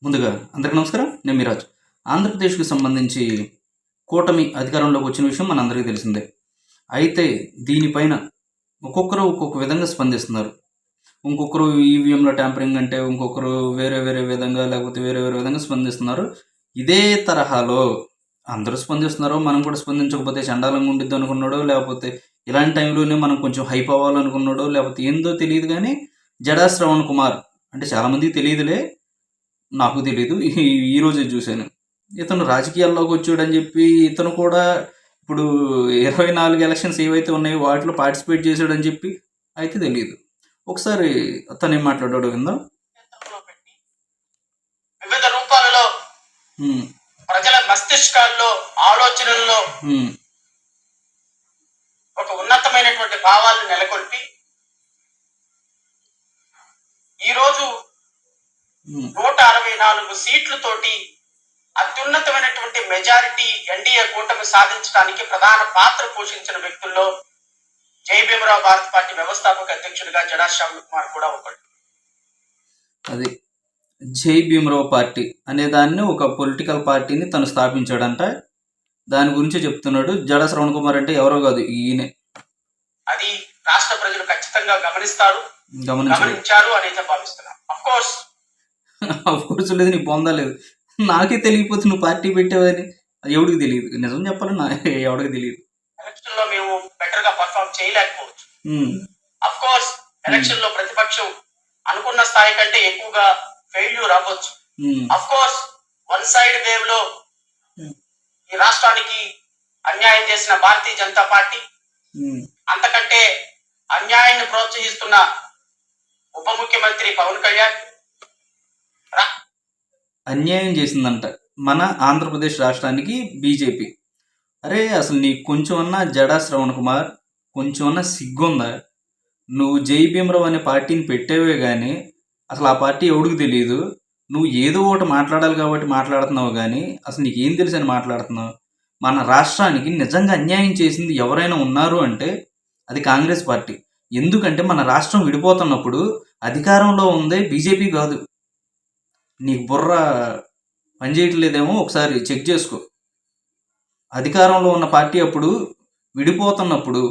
ముందుగా అందరికీ నమస్కారం. నేను మీరాజ్. ఆంధ్రప్రదేశ్‌కి సంబంధించి కూటమి అధికారంలోకి వచ్చిన విషయం మనందరికీ తెలిసిందే. అయితే దీనిపైన ఒక్కొక్కరు ఒక్కొక్క విధంగా స్పందిస్తున్నారు. ఇంకొకరు ఈవీఎంలో ట్యాంపరింగ్ అంటే, ఇంకొకరు వేరే వేరే విధంగా లేకపోతే వేరే వేరే విధంగా స్పందిస్తున్నారు. ఇదే తరహాలో అందరూ స్పందిస్తున్నారో, మనం కూడా స్పందించకపోతే చండాలంగా ఉండిద్ది అనుకున్నాడో, లేకపోతే ఇలాంటి టైంలోనే మనం కొంచెం హైప్ అవ్వాలనుకున్నాడో, లేకపోతే ఏందో తెలీదు గానీ, జడా శ్రవణ్ కుమార్ అంటే చాలామందికి తెలీదులే. నాకు తెలీదు. ఈరోజే చూశాను. ఇతను రాజకీయాల్లోకి వచ్చాడని చెప్పి ఇతను కూడా ఇప్పుడు 24 ఎలక్షన్స్ ఏవైతే ఉన్నాయో వాటిలో పార్టిసిపేట్ చేశాడని చెప్పి అయితే తెలీదు. ఒకసారి తను ఏం మాట్లాడాడో విందాం. వివిధ రూపాలలో ప్రజల మస్తిష్కాల్లో ఆలోచనల్లో ఒక ఉన్నతమైనటువంటి భావాలను నెలకొల్పి ఈరోజు 164 సీట్లతోటి అత్యున్నతమైనటువంటి మెజారిటీ ఎన్డీఏ కూటమి సాధించడానికి ప్రధాన పాత్ర పోషించిన వ్యక్తుల్లో జై భీమరావు భారత పార్టీ వ్యవస్థాపక అధ్యక్షుడిగా జడా శ్రవణ్ కుమార్ కూడా ఒకడు. అది జై భీమరావు పార్టీ అనే దాన్ని ఒక పొలిటికల్ పార్టీని తను స్థాపించాడంట. దాని గురించి చెప్తున్నాడు. జడా శ్రవణ్ కుమార్ అంటే ఎవరో కాదు, ఈయనే. అది రాష్ట్ర ప్రజలు ఖచ్చితంగా గమనించారు అనేది భావిస్తున్నాం. అఫ్ కోర్స్ లేదు, నీకు పొందలేదు. నాకే తెలియకపోతే నువ్వు పార్టీ పెట్టావని అది ఎవడికి తెలియదు. నిజం చెప్పాలి, ఎవడికి తెలియదు. ఎలక్షన్ లో మేము బెటర్ గా పర్ఫార్మ్ చేయలేకపోవచ్చు. అఫ్ కోర్స్ ఎలక్షన్ లో ప్రతిపక్షం అనుకున్న స్థాయి కంటే ఎక్కువగా ఫెయిల్యూర్ అవ్వచ్చు. Of course one side wave లో ఈ రాష్ట్రానికి అన్యాయం చేసిన భారతీయ జనతా పార్టీ, అంతకంటే అన్యాయాన్ని ప్రోత్సహిస్తున్న ఉప ముఖ్యమంత్రి పవన్ కళ్యాణ్ అన్యాయం చేసిందంట మన ఆంధ్రప్రదేశ్ రాష్ట్రానికి బీజేపీ. అరే అసలు నీకు కొంచెం అన్నా జడా శ్రవణ్ కుమార్ కొంచెం అన్నా సిగ్గుందా? నువ్వు జై భీమరావు అనే పార్టీని పెట్టేవే కానీ అసలు ఆ పార్టీ ఎవడికి తెలియదు. నువ్వు ఏదో ఒకటి మాట్లాడాలి కాబట్టి మాట్లాడుతున్నావు కానీ అసలు నీకు ఏం తెలుసు అని మాట్లాడుతున్నావు. మన రాష్ట్రానికి నిజంగా అన్యాయం చేసింది ఎవరైనా ఉన్నారు అంటే అది కాంగ్రెస్ పార్టీ. ఎందుకంటే మన రాష్ట్రం విడిపోతున్నప్పుడు అధికారంలో ఉందే బీజేపీ కాదు. నీకు బుర్ర పనిచేయట్లేదేమో ఒకసారి చెక్ చేసుకో. అధికారంలో ఉన్న పార్టీ అప్పుడు విడిపోతున్నప్పుడు,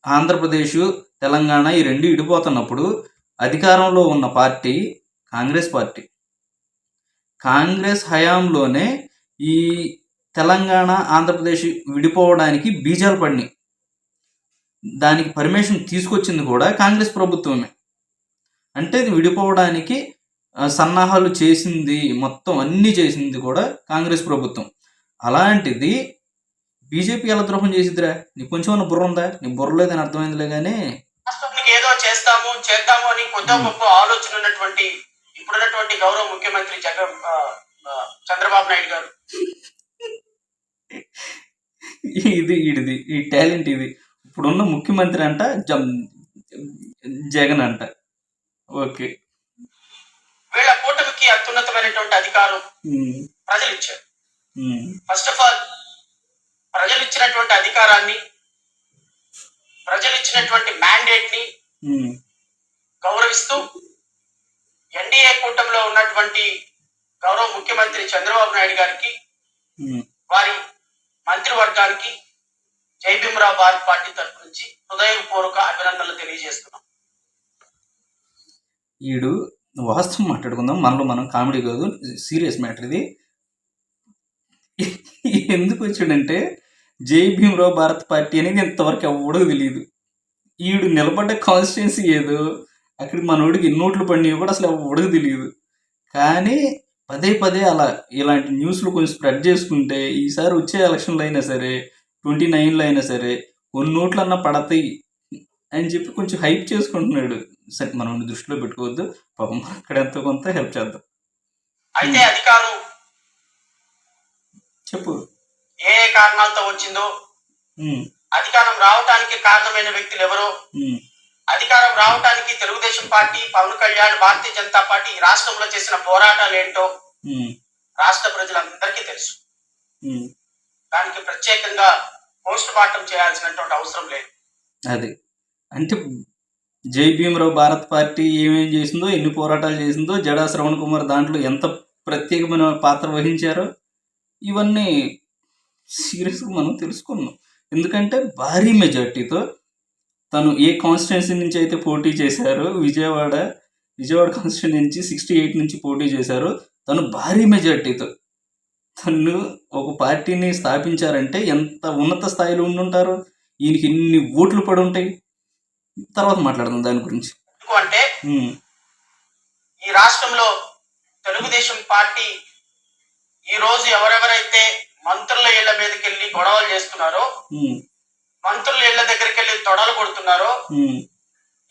ఆంధ్రప్రదేశ్ తెలంగాణ ఈ రెండు విడిపోతున్నప్పుడు అధికారంలో ఉన్న పార్టీ కాంగ్రెస్ పార్టీ. కాంగ్రెస్ హయాంలోనే ఈ తెలంగాణ ఆంధ్రప్రదేశ్ విడిపోవడానికి బీజాలు పడినాయి. దానికి పర్మిషన్ తీసుకొచ్చింది కూడా కాంగ్రెస్ ప్రభుత్వమే. అంటే ఇది విడిపోవడానికి సన్నాహాలు చేసింది, మొత్తం అన్నీ చేసింది కూడా కాంగ్రెస్ ప్రభుత్వం. అలాంటిది బీజేపీ ఎలా ద్రోహం చేసిద్దిరా? నీకు కొంచెం అన్న బుర్ర ఉందా? నీకు బుర్ర లేదని అర్థమైందిలే కానీ ఏదో చేద్దాము అని కొద్ది గొప్ప ఆలోచన ఉన్నటువంటి ఇప్పుడున్నటువంటి గౌరవ ముఖ్యమంత్రి చంద్రబాబు నాయుడు గారు ఇది ఈ టాలెంట్ ఇది. ఇప్పుడున్న ముఖ్యమంత్రి అంట జగన్ అంట. ఓకే, వీళ్ళ కూటమికి అత్యున్నతమైనటువంటి అధికారం ప్రజలు ఇచ్చారు. ఫస్ట్ ఆఫ్ ఆల్ ప్రజలు ఇచ్చినటువంటి అధికారాన్ని, ప్రజలు ఇచ్చినటువంటి మ్యాండేట్ ని గౌరవిస్తూ ఎన్డీఏ కూటమిలో ఉన్నటువంటి గౌరవ ముఖ్యమంత్రి చంద్రబాబు నాయుడు గారికి, వారి మంత్రివర్గానికి జై భీమరావు భారత్ పార్టీ తరఫు నుంచి హృదయపూర్వక అభినందనలు తెలియజేస్తున్నాం. ఈడు వాస్తవం మాట్లాడుకుందాం, మనలో మనం, కామెడీ కాదు, సీరియస్ మ్యాటర్ ఇది. ఎందుకు వచ్చాడంటే జై భీమరావు భారత్ పార్టీ అనేది ఇంతవరకు ఎవడో తెలియదు. ఈడు నిలబడ్డ కాన్స్టిట్యున్సీ ఏదో అక్కడికి మనోడికి ఎన్నోట్లు పడినవి కూడా అసలు ఎవడకు తెలియదు. కానీ పదే పదే అలా ఇలాంటి న్యూస్లు కొంచెం స్ప్రెడ్ చేసుకుంటే ఈసారి వచ్చే ఎలక్షన్లో అయినా సరే 29లో అయినా సరే కొన్ని నోట్లన్నా పడతాయి అని చెప్పి కొంచెం హైప్ చేసుకుంటున్నాడు. సరే మనం దృష్టిలో పెట్టుకోవద్దు, పాపం అక్కడ ఎంతో కొంత హెల్ప్ చేద్దాం. అయితే అధికారం చెప్పు ఏ కారణాలతో వచ్చిందో, అధికారం రావటానికి కారణమైన వ్యక్తులు ఎవరో, అధికారం రావటానికి తెలుగుదేశం పార్టీ, పవన్ కళ్యాణ్, భారతీయ జనతా పార్టీ ఈ రాష్ట్రంలో చేసిన పోరాటాలు ఏంటో రాష్ట్ర ప్రజలందరికీ తెలుసు. దానికి ప్రత్యేకంగా పోస్ట్ మార్టం చేయాల్సినటువంటి అవసరం లేదు. అది అంటే జై భీమరావు భారత్ పార్టీ ఏమేం చేసిందో, ఎన్ని పోరాటాలు చేసిందో, జడా శ్రవణ్ కుమార్ దాంట్లో ఎంత ప్రత్యేకమైన పాత్ర వహించారో ఇవన్నీ సీరియస్గా మనం తెలుసుకున్నాం. ఎందుకంటే భారీ మెజార్టీతో తను ఏ కాన్స్టిట్యున్సీ నుంచి అయితే పోటీ చేశారో విజయవాడ కాన్స్టిట్యున్సీ నుంచి 68 నుంచి పోటీ చేశారో తను భారీ మెజార్టీతో తను ఒక పార్టీని స్థాపించారంటే ఎంత ఉన్నత స్థాయిలో ఉండుంటారు. ఈయనకి ఎన్ని ఓట్లు పడి ఉంటాయి. తర్వాత మాట్లాడదాం దాని గురించి. అంటే ఈ రాష్ట్రంలో తెలుగుదేశం పార్టీ ఈ రోజు ఎవరెవరైతే మంత్రుల ఇళ్ల మీదకి వెళ్ళి గొడవలు చేస్తున్నారో, మంత్రుల ఇళ్ల దగ్గరికి వెళ్ళి తొడలు కొడుతున్నారో,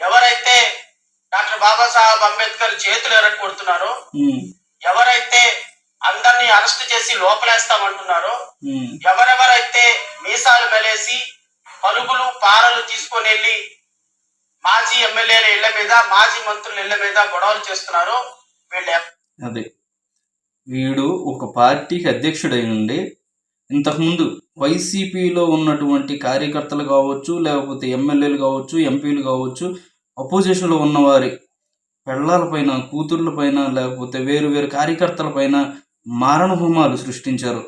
ఎవరైతే డాక్టర్ బాబాసాహెబ్ అంబేద్కర్ చేతులు ఎరగొడుతున్నారో, ఎవరైతే అందరినీ అరెస్ట్ చేసి లోపలేస్తామంటున్నారో, ఎవరెవరైతే మీసాలు మెలేసి పరుగులు పారలు తీసుకొని వెళ్ళి మాజీ ఎమ్మెల్యేల ఇళ్ల మీద, మాజీ మంత్రుల ఇళ్ల మీద గొడవలు చేస్తున్నారో అదే వీడు ఒక పార్టీకి అధ్యక్షుడై ఉండి ఇంతకుముందు వైసీపీలో ఉన్నటువంటి కార్యకర్తలు కావచ్చు, లేకపోతే ఎమ్మెల్యేలు కావచ్చు, ఎంపీలు కావచ్చు, అపోజిషన్లో ఉన్నవారి పెళ్ళాలపైన, కూతుర్లపైన, లేకపోతే వేరు వేరు కార్యకర్తలపైన మారణహోమాలు సృష్టించారు.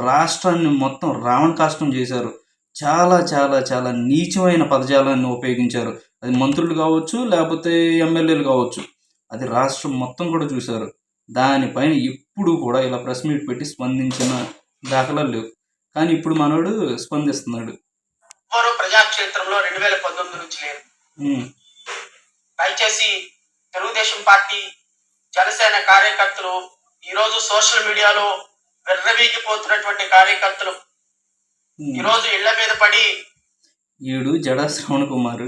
రాష్ట్రాన్ని మొత్తం రావణ కాష్టం చేశారు. చాలా చాలా చాలా నీచమైన పదజాలాన్ని ఉపయోగించారు. అది మంత్రులు కావచ్చు, లేకపోతే ఎమ్మెల్యేలు కావచ్చు. అది రాష్ట్రం మొత్తం కూడా చూశారు. దానిపైన ఇప్పుడు కూడా ఇలా ప్రెస్ మీట్ పెట్టి స్పందించిన దాఖలాలు లేవు. కానీ ఇప్పుడు మనోడు స్పందిస్తున్నాడు. ప్రజాక్షేత్రంలో 2019 నుంచి లేదు. దయచేసి తెలుగుదేశం పార్టీ, జనసేన కార్యకర్తలు, ఈ రోజు సోషల్ మీడియాలో వెర్రవీగిపోతున్నటువంటి కార్యకర్తలు ఈ రోజు ఇళ్ల మీద పడి ఈడు జడా శ్రవణ్ కుమార్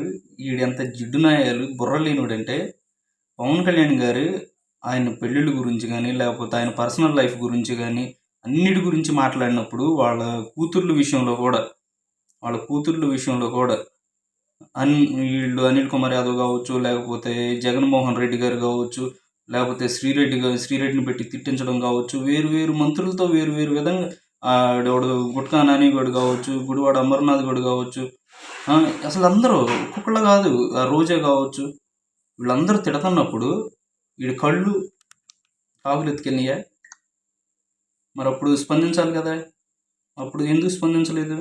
ఎంత జిడ్డునాయాలు బుర్రలేనుడంటే, పవన్ కళ్యాణ్ గారు ఆయన పెళ్ళిళ్ళ గురించి కానీ, లేకపోతే ఆయన పర్సనల్ లైఫ్ గురించి కానీ అన్నిటి గురించి మాట్లాడినప్పుడు వాళ్ళ కూతుర్ల విషయంలో కూడా వీళ్ళు అనిల్ కుమార్ యాదవ్ కావచ్చు, లేకపోతే జగన్మోహన్ రెడ్డి గారు కావచ్చు, లేకపోతే శ్రీరెడ్డిని పెట్టి తిట్టించడం కావచ్చు, వేరు మంత్రులతో వేరు విధంగా ఆడోడు గుట్కా నానిగోడు కావచ్చు, గుడివాడ అమర్నాథ్ గౌడ్ కావచ్చు, అసలు అందరూ ఒక్కొక్కళ్ళు కాదు, ఆ రోజా కావచ్చు, వీళ్ళందరూ తిడుతున్నప్పుడు వీడి కళ్ళు కాకులు ఎత్తుకెళ్ళినాయా? మరి అప్పుడు స్పందించాలి కదా. అప్పుడు ఎందుకు స్పందించలేదు?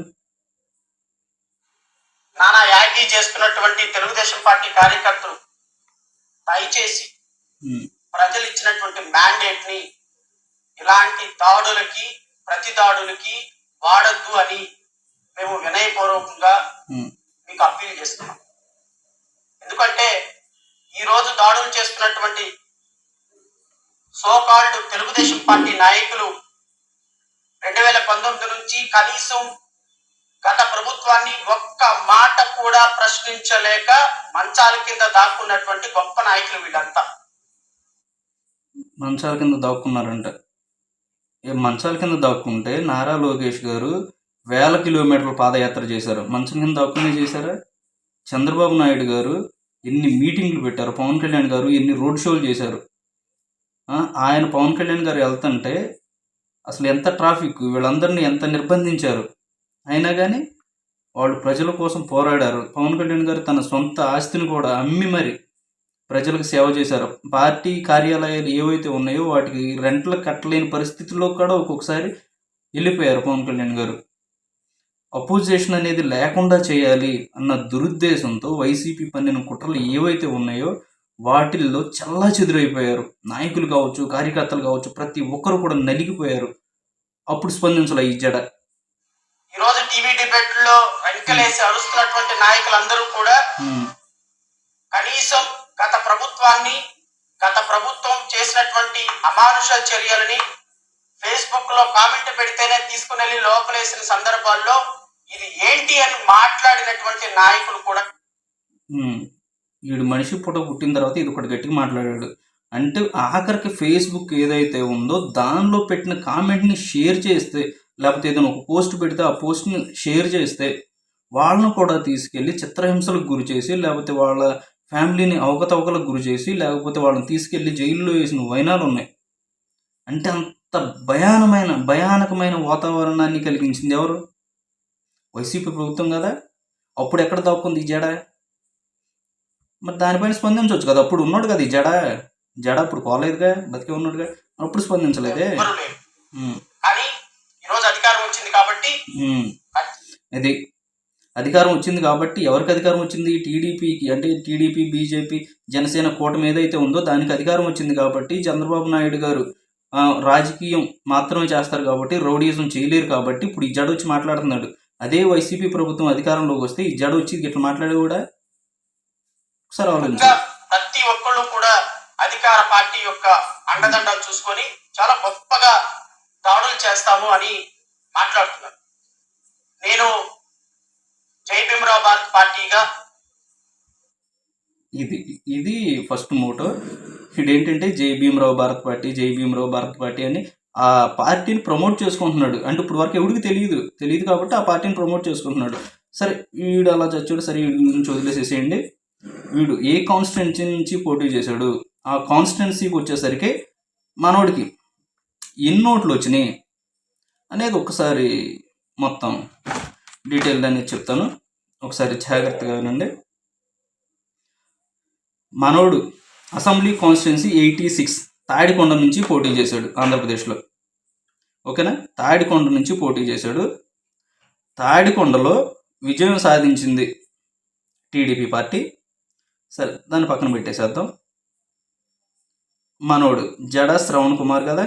నానా యాగి చేస్తున్నటువంటి తెలుగుదేశం పార్టీ కార్యకర్తలు దయచేసి ప్రజలు ఇచ్చినటువంటి మ్యాండేట్ ని ఇలాంటి దాడులకి, ప్రతి దాడులకి వాడద్దు అని మేము వినయపూర్వకంగా మీకు అప్పీల్ చేస్తున్నాం. ఎందుకంటే ఈ రోజు దాడులు చేస్తున్నటువంటి సోకాల్డ్ తెలుగుదేశం పార్టీ నాయకులు 2019 నుంచి కనీసం గత ప్రభుత్వాన్ని ఒక్క మాట కూడా ప్రశ్నించలేక మంచాల కింద దాక్కున్నటువంటి గొప్ప నాయకులు వీళ్ళంతా. మంచాల కింద దాక్కున్నారంట. మంచాల కింద దాక్కుంటే నారా లోకేష్ గారు 1000 కిలోమీటర్ల పాదయాత్ర చేశారు. మంచం కింద దాక్కునే చేశారా? చంద్రబాబు నాయుడు గారు ఎన్ని మీటింగ్లు పెట్టారు, పవన్ కళ్యాణ్ గారు ఎన్ని రోడ్ షోలు చేశారు. ఆయన పవన్ కళ్యాణ్ గారు వెళ్తుంటే అసలు ఎంత ట్రాఫిక్, వీళ్ళందరినీ ఎంత నిర్బంధించారు. అయినా కానీ వాళ్ళు ప్రజల కోసం పోరాడారు. పవన్ కళ్యాణ్ గారు తన సొంత ఆస్తిని కూడా అమ్మి మరి ప్రజలకు సేవ చేశారు. పార్టీ కార్యాలయాలు ఏవైతే ఉన్నాయో వాటికి రెంట్లు కట్టలేని పరిస్థితుల్లో కూడా ఒక్కొక్కసారి వెళ్ళిపోయారు పవన్ కళ్యాణ్ గారు. అపోజిషన్ అనేది లేకుండా చేయాలి అన్న దురుద్దేశంతో వైసీపీ పన్నిన కుట్రలు ఏవైతే ఉన్నాయో వాటిల్లో చల్లా చెదురైపోయారు. నాయకులు కావచ్చు, కార్యకర్తలు కావచ్చు, ప్రతి ఒక్కరు కూడా నలిగిపోయారు. అప్పుడు స్పందించాలి ఈ జడ. ఈరోజు టీవీ డిబేట్ లో వెంకలేసి అరుస్తున్నటువంటి నాయకులందరూ కూడా కనీసం గత ప్రభుత్వం చేసినటువంటి అమానుష చర్యలని ఫేస్బుక్ లో కామెంట్ పెడితేనే తీసుకుని వెళ్ళి లోపలేసిన సందర్భాల్లో ఇది ఏంటి అని మాట్లాడినటువంటి నాయకులు కూడా. వీడు మనిషి పుట్ట పుట్టిన తర్వాత ఇది ఒకటి గట్టిగా మాట్లాడాడు అంటే, ఆఖరికి ఫేస్బుక్ ఏదైతే ఉందో దానిలో పెట్టిన కామెంట్ని షేర్ చేస్తే, లేకపోతే ఏదైనా ఒక పోస్ట్ పెడితే ఆ పోస్ట్ని షేర్ చేస్తే వాళ్ళను కూడా తీసుకెళ్ళి చిత్రహింసలకు గురి చేసి, లేకపోతే వాళ్ళ ఫ్యామిలీని అవకతవకలకు గురి చేసి, లేకపోతే వాళ్ళని తీసుకెళ్ళి జైల్లో వేసిన వైనాలు ఉన్నాయి. అంటే అంత భయానకమైన వాతావరణాన్ని కలిగించింది ఎవరు? వైసీపీ ప్రభుత్వం కదా. అప్పుడు ఎక్కడ దాక్కుంది ఈ జడ? మరి దానిపైన స్పందించవచ్చు కదా. అప్పుడు ఉన్నాడు కదా ఈ జడ అప్పుడు పోలేదుగా, బతికే ఉన్నాడుగా. అప్పుడు స్పందించలేదే. ఎవ్వరూ లేరు. కానీ ఈరోజు అధికారం వచ్చింది కాబట్టి అది అధికారం వచ్చింది కాబట్టి ఎవరికి అధికారం వచ్చింది? టీడీపీకి. అంటే టీడీపీ, బీజేపీ, జనసేన కూటమి ఏదైతే ఉందో దానికి అధికారం వచ్చింది కాబట్టి చంద్రబాబు నాయుడు గారు రాజకీయం మాత్రమే చేస్తారు కాబట్టి రౌడీజం చేయలేరు కాబట్టి ఇప్పుడు ఈ జడ వచ్చి మాట్లాడుతున్నాడు. అదే వైసీపీ ప్రభుత్వం అధికారంలోకి వస్తే ఈ జడ వచ్చి ఇట్లా మాట్లాడే కూడా ఒకసారి ఆలోచించాలి. ప్రతి ఒక్కళ్ళు కూడా అధికార పార్టీ యొక్క అండదండలు చూసుకొని చాలా గొప్పగా దాడులు చేస్తాము అని మాట్లాడుతున్నారు. నేను జై భీమరావు భారత్ పార్టీగా ఇది ఫస్ట్ మోటో. ఇదేంటంటే జై భీమరావు భారత్ పార్టీ, జై భీమరావు భారత్ పార్టీ అని ఆ పార్టీని ప్రమోట్ చేసుకుంటున్నాడు. అంటే ఇప్పుడు వరకు ఎవరికి తెలియదు కాబట్టి ఆ పార్టీని ప్రమోట్ చేసుకుంటున్నాడు. సరే వీడు అలా చచ్చాడు, సరే వీడి గురించి వదిలేసేసేయండి. వీడు ఏ కాన్స్టిట్యున్సీ నుంచి పోటీ చేశాడు, ఆ కాన్స్టిట్యున్సీకి వచ్చేసరికి మనోడికి ఎన్ని ఓట్లు వచ్చినాయి అనేది ఒకసారి మొత్తం డీటెయిల్ అనేది చెప్తాను. ఒకసారి జాగ్రత్తగా వినండి. మనోడు అసెంబ్లీ కాన్స్టిట్యున్సీ 86 తాడికొండ నుంచి పోటీ చేశాడు ఆంధ్రప్రదేశ్లో. ఓకేనా, తాడికొండ నుంచి పోటీ చేశాడు. తాడికొండలో విజయం సాధించింది టీడీపీ పార్టీ. సరే దాన్ని పక్కన పెట్టేసేద్దాం. మనోడు జడా శ్రవణ్ కుమార్ కదా,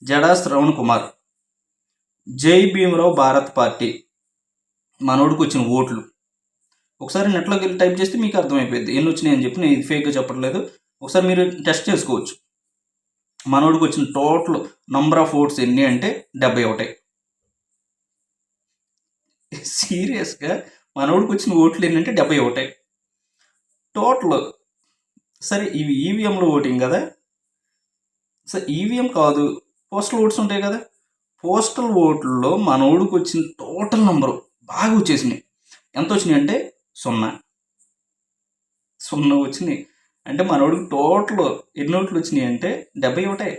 జడా శ్రవణ్ కుమార్ జై భీమరావు భారత్ పార్టీ మనోడికి వచ్చిన ఓట్లు ఒకసారి నెట్లోకి వెళ్ళి టైప్ చేస్తే మీకు అర్థమైపోయింది ఎన్ని వచ్చినాయి అని చెప్పి. నేను ఇది ఫేక్గా చెప్పట్లేదు, ఒకసారి మీరు టెస్ట్ చేసుకోవచ్చు. మనోడికి వచ్చిన టోటల్ నంబర్ ఆఫ్ ఓట్స్ ఎన్ని అంటే 71. సీరియస్గా మనోడికి వచ్చిన ఓట్లు ఏంటంటే 71 టోటల్. సరే ఇవి ఈవీఎంలో ఓటింగ్ కదా, సరే ఈవీఎం కాదు, పోస్టల్ ఓట్స్ ఉంటాయి కదా. పోస్టల్ ఓట్లలో మనోడికి వచ్చిన టోటల్ నంబరు బాగా వచ్చేసినాయి. ఎంత వచ్చినాయి అంటే 0 వచ్చినాయి. అంటే మనోడికి టోటల్ ఎన్ని ఓట్లు వచ్చినాయి అంటే 71.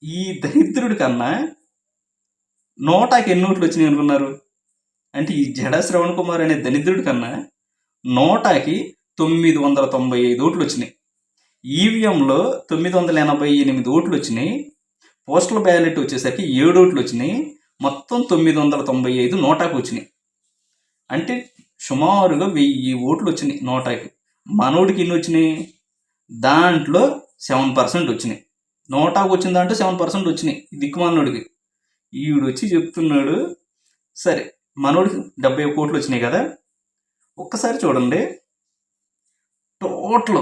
ఈ దరిద్రుడి కన్నా నోటాకి ఎన్ని ఓట్లు వచ్చినాయి అనుకున్నారు? అంటే ఈ జడా శ్రవణ్ కుమార్ అనే దరిద్రుడి కన్నా నోటాకి 995 ఓట్లు వచ్చినాయి. ఈవీఎంలో 988 ఓట్లు వచ్చినాయి. పోస్టల్ బ్యాలెట్ వచ్చేసరికి 7 ఓట్లు వచ్చినాయి. మొత్తం 995 నోటాకి వచ్చినాయి. అంటే సుమారుగా 1000 ఓట్లు వచ్చినాయి నోటాకి. మనోడికి ఎన్ని వచ్చినాయి? దాంట్లో 7% వచ్చినాయి. నోటాకు వచ్చిన దాంట్లో 7% వచ్చినాయి దిక్కుమాలినోడికి. ఈవిడు వచ్చి చెప్తున్నాడు. సరే మనోడికి 71 కోట్లు వచ్చినాయి కదా. ఒక్కసారి చూడండి టోటల్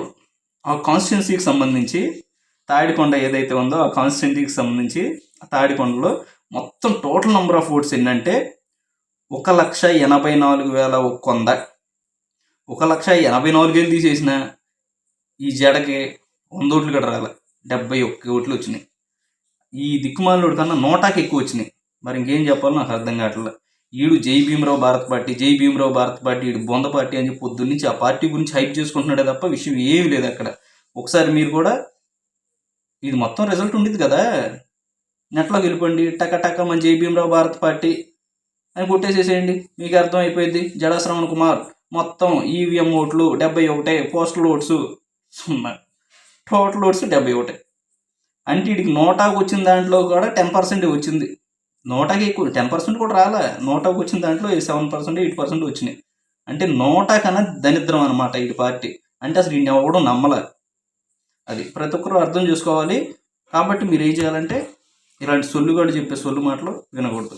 ఆ కాన్స్టిట్యున్సీకి సంబంధించి తాడికొండ ఏదైతే ఉందో ఆ కాన్స్టిట్యున్సీకి సంబంధించి తాడికొండలో మొత్తం టోటల్ నెంబర్ ఆఫ్ ఓట్స్ ఏంటంటే 1,84,100. 1,84,000 తీసేసిన ఈ జడకి 100 ఓట్లు కూడా రాలే, 71 ఓట్లు వచ్చినాయి. ఈ దిక్కుమాలోడి కన్నా నోటాకి ఎక్కువ వచ్చినాయి. మరి ఇంకేం చెప్పాలో నాకు అర్థం కావట్లేదు. ఈడు జై భీమరావు భారత్ పార్టీ, జై భీమరావు భారత్ పార్టీ, ఈడు బొంద పార్టీ అని చెప్పి పొద్దున్న నుంచి ఆ పార్టీ గురించి హైప్ చేసుకుంటున్నాడే తప్ప విషయం ఏమీ లేదు అక్కడ. ఒకసారి మీరు కూడా ఇది మొత్తం రిజల్ట్ ఉండిద్ది కదా, నెట్లోకి వెళ్ళిపోండి, టక మన జై భీమరావు భారత్ పార్టీ అని కొట్టేసేసేయండి, మీకు అర్థమైపోయింది. జడా శ్రవణ్ కుమార్ మొత్తం ఈవీఎం ఓట్లు 71, పోస్టల్ ఓట్స్ 0, టోటల్ ఓట్స్ 71. అంటే వీడికి నోటాకు వచ్చిన దాంట్లో కూడా 10% వచ్చింది. నోటాకి ఎక్కువ 10% కూడా రాలే. నోటాకు వచ్చిన దాంట్లో 7%, 8% వచ్చినాయి. అంటే నోటా కన్నా దరిద్రం అనమాట ఈ పార్టీ. అంటే అసలు ఈయన ఎవడో నమ్మలే. అది ప్రతి ఒక్కరూ అర్థం చేసుకోవాలి. కాబట్టి మీరు ఏం చేయాలంటే ఇలాంటి సొల్లుగాడు చెప్పే సొల్లు మాటలు వినకూడదు.